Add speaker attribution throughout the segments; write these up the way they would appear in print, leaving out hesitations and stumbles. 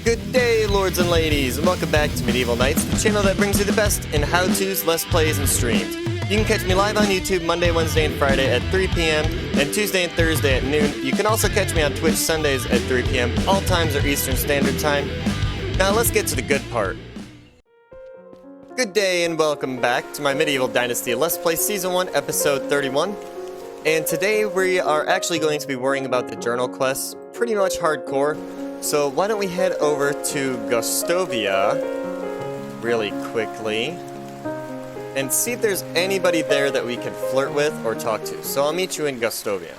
Speaker 1: Good day, lords and ladies, and welcome back to Medieval Knights, the channel that brings you the best in how-tos, let's plays, and streams. You can catch me live on YouTube Monday, Wednesday, and Friday at 3 p.m., and Tuesday and Thursday at noon. You can also catch me on Twitch Sundays at 3 p.m. All times are Eastern Standard Time. Now let's get to the good part. Good day, and welcome back to my Medieval Dynasty Let's Play Season 1, Episode 31. And today we are actually going to be worrying about the journal quests, pretty much hardcore. So why don't we head over to Gostovia really quickly and see if there's anybody there that we can flirt with or talk to. So I'll meet you in Gostovia.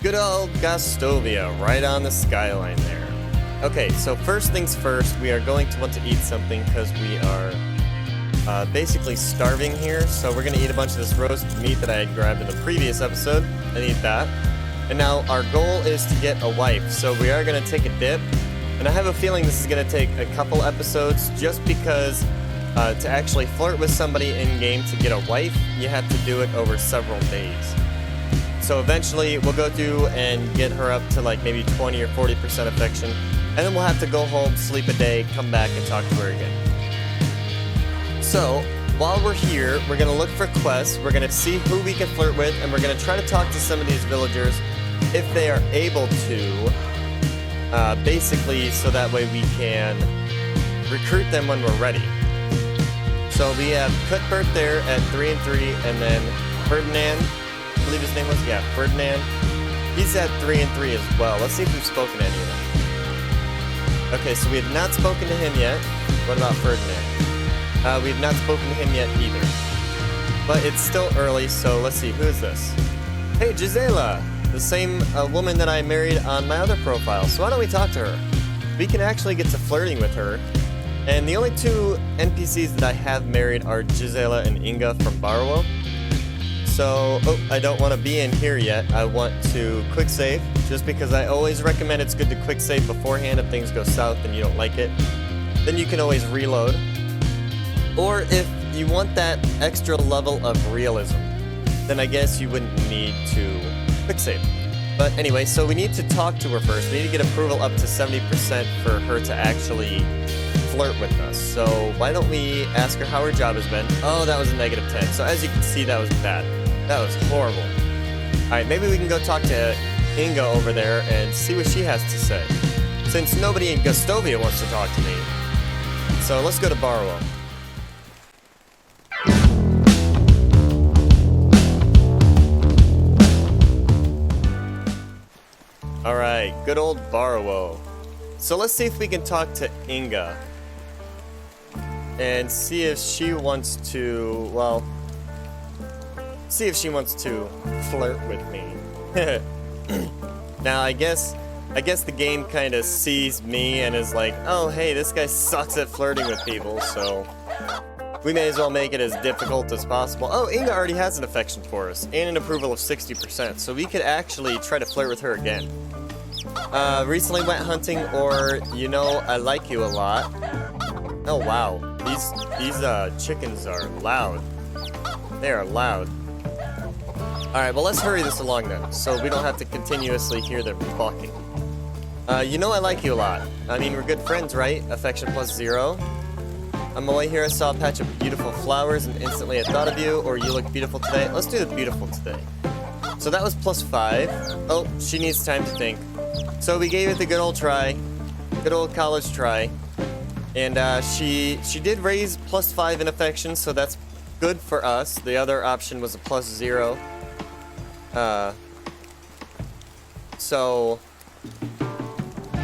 Speaker 1: Good old Gostovia, right on the skyline there. Okay, so first things first, we are going to want to eat something because we are basically starving here. So we're going to eat a bunch of this roast meat that I had grabbed in the previous episode and eat that. And now our goal is to get a wife, so we are going to take a dip. And I have a feeling this is going to take a couple episodes just because to actually flirt with somebody in-game to get a wife, you have to do it over several days. So eventually we'll go through and get her up to like maybe 20 or 40% affection, and then we'll have to go home, sleep a day, come back and talk to her again. So while we're here, we're going to look for quests, we're going to see who we can flirt with, and we're going to try to talk to some of these villagers if they are able to, basically so that way we can recruit them when we're ready. So we have Cuthbert there at 3 and 3, and then Ferdinand, I believe his name was, yeah, Ferdinand. He's at 3 and 3 as well. Let's see if we've spoken to any of them. Okay, so we have not spoken to him yet. What about Ferdinand? We have not spoken to him yet either. But it's still early, so let's see, who is this? Hey, Gisela! The same woman that I married on my other profile. So why don't we talk to her? We can actually get to flirting with her. And the only two NPCs that I have married are Gisela and Inga from Barrow. So, I don't want to be in here yet. I want to quick save, just because I always recommend it's good to quick save beforehand if things go south and you don't like it. Then you can always reload. Or if you want that extra level of realism, then I guess you wouldn't need to quick save. But anyway, so we need to talk to her first. We need to get approval up to 70% for her to actually flirt with us. So why don't we ask her how her job has been? Oh, that was a negative 10. So as you can see, that was bad. That was horrible. Alright, maybe we can go talk to Inga over there and see what she has to say, since nobody in Gostovia wants to talk to me. So let's go to Barrow. Alright, good old Barrow. So let's see if we can talk to Inga and see if she wants to, well, see if she wants to flirt with me. Now, I guess the game kind of sees me and is like, oh, hey, this guy sucks at flirting with people, so we may as well make it as difficult as possible. Oh, Inga already has an affection for us and an approval of 60%, so we could actually try to flirt with her again. Recently went hunting, or, you know, I like you a lot. Oh, wow. These chickens are loud. They are loud. Alright, well, let's hurry this along then, so we don't have to continuously hear them talking. You know I like you a lot. I mean, we're good friends, right? Affection plus 0. On my way here, I saw a patch of beautiful flowers, and instantly I thought of you, or you look beautiful today. Let's do the beautiful today. So that was plus 5. Oh, she needs time to think. So we gave it the good old try. Good old college try. And she did raise plus 5 in affection, so that's good for us. The other option was a plus 0. So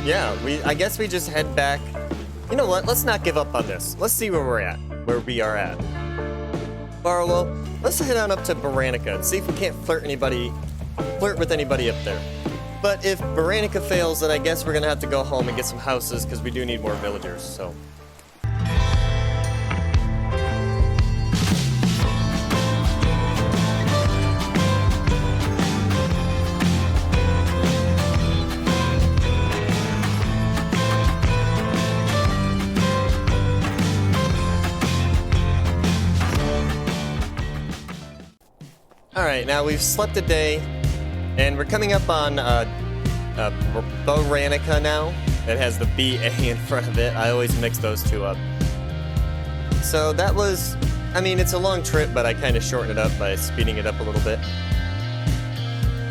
Speaker 1: yeah, I guess we just head back. You know what? Let's not give up on this. Let's see where we are at. Barlow, let's head on up to Baranica and see if we can't flirt with anybody up there. But if Baranica fails, then I guess we're gonna have to go home and get some houses, because we do need more villagers, so. Alright, now we've slept a day, and we're coming up on Boranica now. It has the B-A in front of it. I always mix those two up. So that was, I mean, it's a long trip, but I kind of shortened it up by speeding it up a little bit.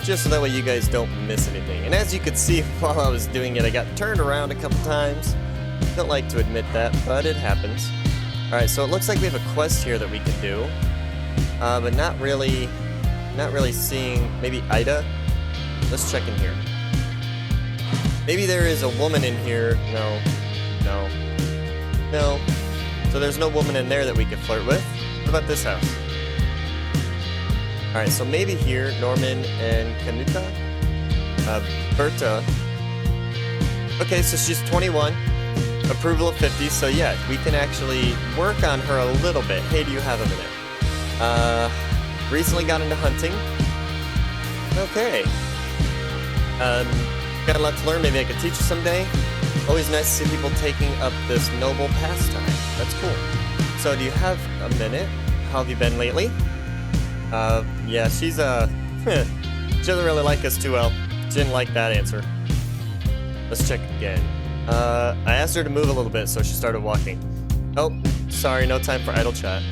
Speaker 1: Just so that way you guys don't miss anything. And as you could see while I was doing it, I got turned around a couple times. Don't like to admit that, but it happens. Alright, so it looks like we have a quest here that we can do. But not really seeing, maybe Ida? Let's check in here. Maybe there is a woman in here. No. So there's no woman in there that we could flirt with. What about this house? Alright, so maybe here, Norman and Kanuta? Berta. Okay, so she's 21. Approval of 50, so yeah, we can actually work on her a little bit. Hey, do you have a minute? Recently got into hunting. Okay. Got a lot to learn, maybe I could teach you someday. Always nice to see people taking up this noble pastime. That's cool. So, do you have a minute? How have you been lately? Yeah, she's, she doesn't really like us too well. She didn't like that answer. Let's check again. I asked her to move a little bit, so she started walking. Oh, sorry, no time for idle chat.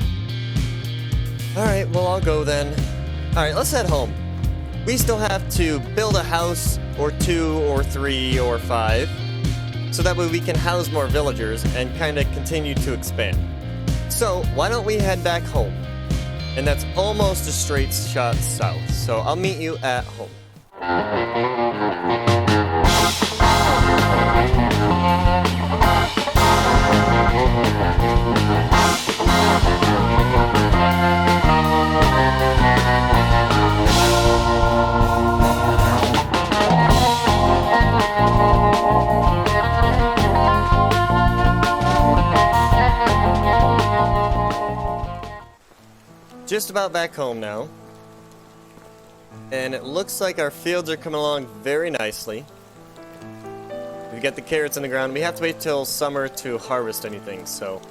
Speaker 1: Alright, well, I'll go then. Alright, let's head home. We still have to build a house, or 2, or 3, or 5, so that way we can house more villagers and kind of continue to expand. So, why don't we head back home? And that's almost a straight shot south, so I'll meet you at home. Just about back home now, and it looks like our fields are coming along very nicely. We've got the carrots in the ground. We have to wait till summer to harvest anything, so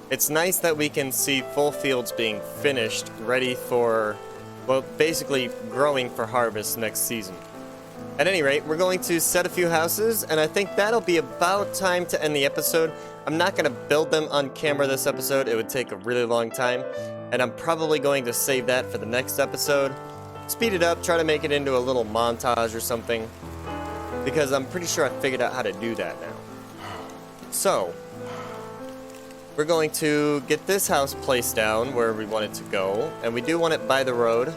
Speaker 1: it's nice that we can see full fields being finished, ready for, well, basically growing for harvest next season. At any rate, we're going to set a few houses, and I think that'll be about time to end the episode. I'm not going to build them on camera this episode. It would take a really long time. And I'm probably going to save that for the next episode. Speed it up, try to make it into a little montage or something. Because I'm pretty sure I figured out how to do that now. So, we're going to get this house placed down where we want it to go. And we do want it by the road.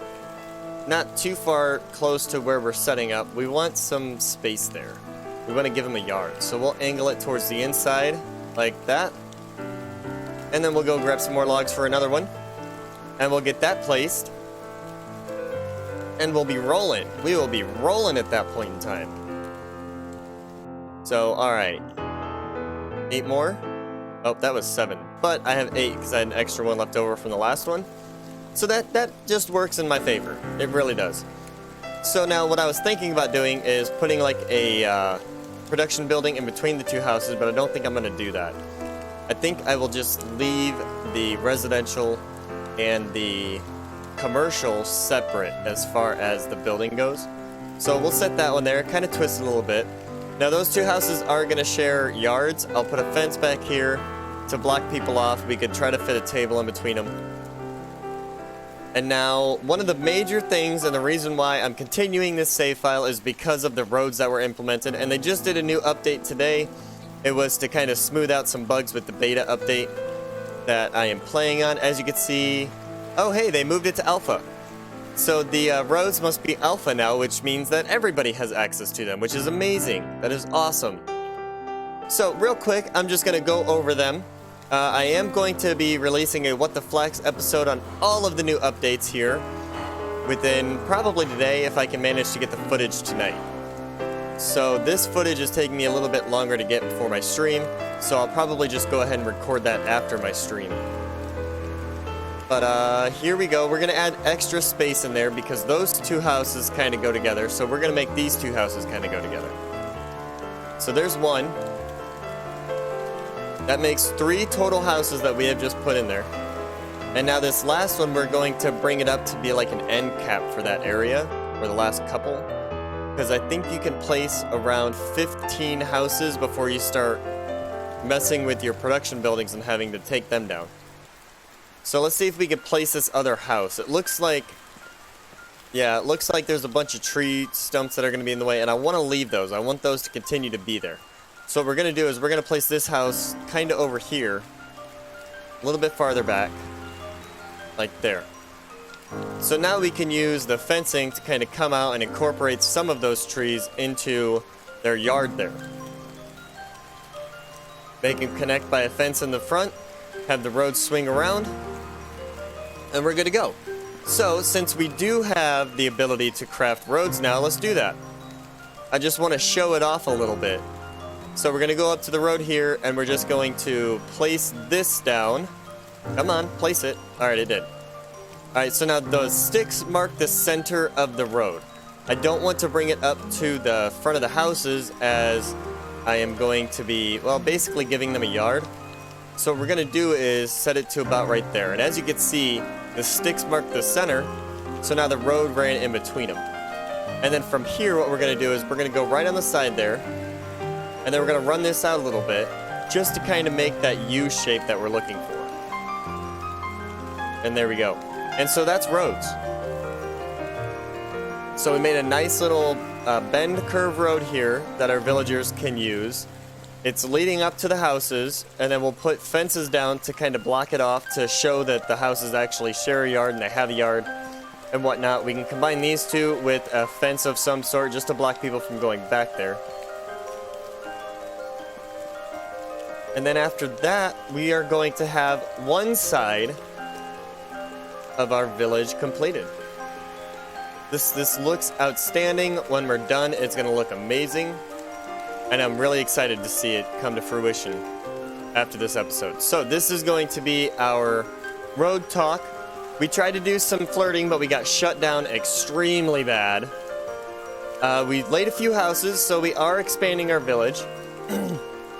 Speaker 1: Not too far close to where we're setting up. We want some space there. We want to give them a yard. So we'll angle it towards the inside, like that. And then we'll go grab some more logs for another one. And we'll get that placed. And we'll be rolling. We will be rolling at that point in time. So, alright. 8 more? Oh, that was 7. But I have 8 because I had an extra one left over from the last one. So that just works in my favor. It really does. So now what I was thinking about doing is putting like a production building in between the two houses, but I don't think I'm going to do that. I think I will just leave the residential and the commercial separate as far as the building goes. So we'll set that one there, kind of twist it a little bit. Now those two houses are going to share yards. I'll put a fence back here to block people off. We could try to fit a table in between them. And now, one of the major things and the reason why I'm continuing this save file is because of the roads that were implemented. And they just did a new update today. It was to kind of smooth out some bugs with the beta update that I am playing on. As you can see, oh hey, they moved it to alpha. So the roads must be alpha now, which means that everybody has access to them, which is amazing. That is awesome. So real quick, I'm just going to go over them. I am going to be releasing a What the Flax episode on all of the new updates here within probably today if I can manage to get the footage tonight. So this footage is taking me a little bit longer to get before my stream, so I'll probably just go ahead and record that after my stream. But here we go. We're going to add extra space in there because those two houses kind of go together, so we're going to make these two houses kind of go together. So there's one. That makes 3 total houses that we have just put in there. And now this last one, we're going to bring it up to be like an end cap for that area, or the last couple. Because I think you can place around 15 houses before you start messing with your production buildings and having to take them down. So let's see if we can place this other house. It looks like, yeah, it looks like there's a bunch of tree stumps that are going to be in the way, and I want to leave those. I want those to continue to be there. So what we're going to do is we're going to place this house kind of over here, a little bit farther back, like there. So now we can use the fencing to kind of come out and incorporate some of those trees into their yard there. They can connect by a fence in the front, have the road swing around, and we're good to go. So since we do have the ability to craft roads now, let's do that. I just want to show it off a little bit. So we're going to go up to the road here, and we're just going to place this down. Come on, place it. Alright, it did. Alright, so now those sticks mark the center of the road. I don't want to bring it up to the front of the houses, as I am going to be, well, basically giving them a yard. So what we're going to do is set it to about right there. And as you can see, the sticks mark the center, so now the road ran in between them. And then from here, what we're going to do is we're going to go right on the side there, and then we're going to run this out a little bit, just to kind of make that U shape that we're looking for. And there we go. And so that's roads. So we made a nice little bend curve road here that our villagers can use. It's leading up to the houses, and then we'll put fences down to kind of block it off to show that the houses actually share a yard and they have a yard and whatnot. We can combine these two with a fence of some sort just to block people from going back there. And then after that, we are going to have one side of our village completed. This looks outstanding. When we're done, it's going to look amazing. And I'm really excited to see it come to fruition after this episode. So this is going to be our road talk. We tried to do some flirting, but we got shut down extremely bad. We laid a few houses, so we are expanding our village.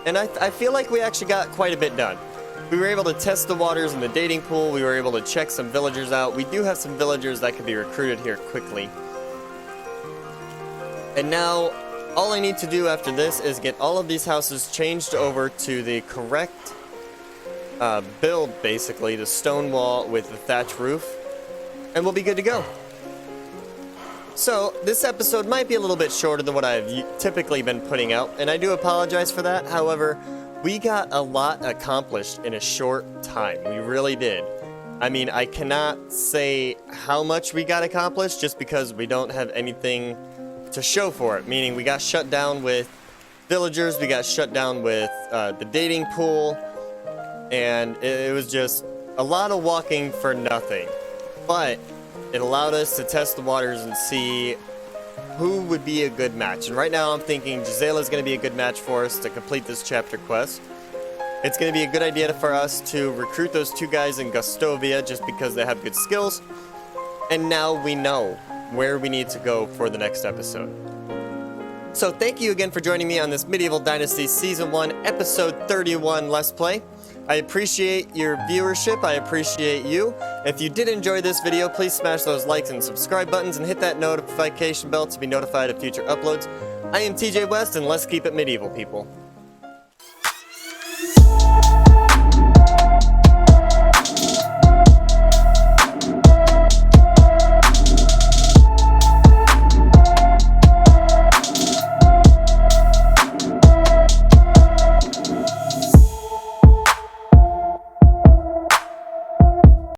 Speaker 1: And I feel like we actually got quite a bit done. We were able to test the waters in the dating pool. We were able to check some villagers out. We do have some villagers that could be recruited here quickly. And now, all I need to do after this is get all of these houses changed over to the correct build, basically, the stone wall with the thatch roof, and we'll be good to go. So, this episode might be a little bit shorter than what I've typically been putting out, and I do apologize for that. However, we got a lot accomplished in a short time. We really did. I mean, I cannot say how much we got accomplished just because we don't have anything to show for it. Meaning, we got shut down with villagers, we got shut down with the dating pool, and it was just a lot of walking for nothing. But it allowed us to test the waters and see who would be a good match. And right now I'm thinking Gisela is going to be a good match for us to complete this chapter quest. It's going to be a good idea for us to recruit those two guys in Gustovia just because they have good skills. And now we know where we need to go for the next episode. So thank you again for joining me on this Medieval Dynasty Season 1 Episode 31 Let's Play. I appreciate your viewership. I appreciate you. If you did enjoy this video, please smash those likes and subscribe buttons and hit that notification bell to be notified of future uploads. I am TJ West, and let's keep it medieval, people.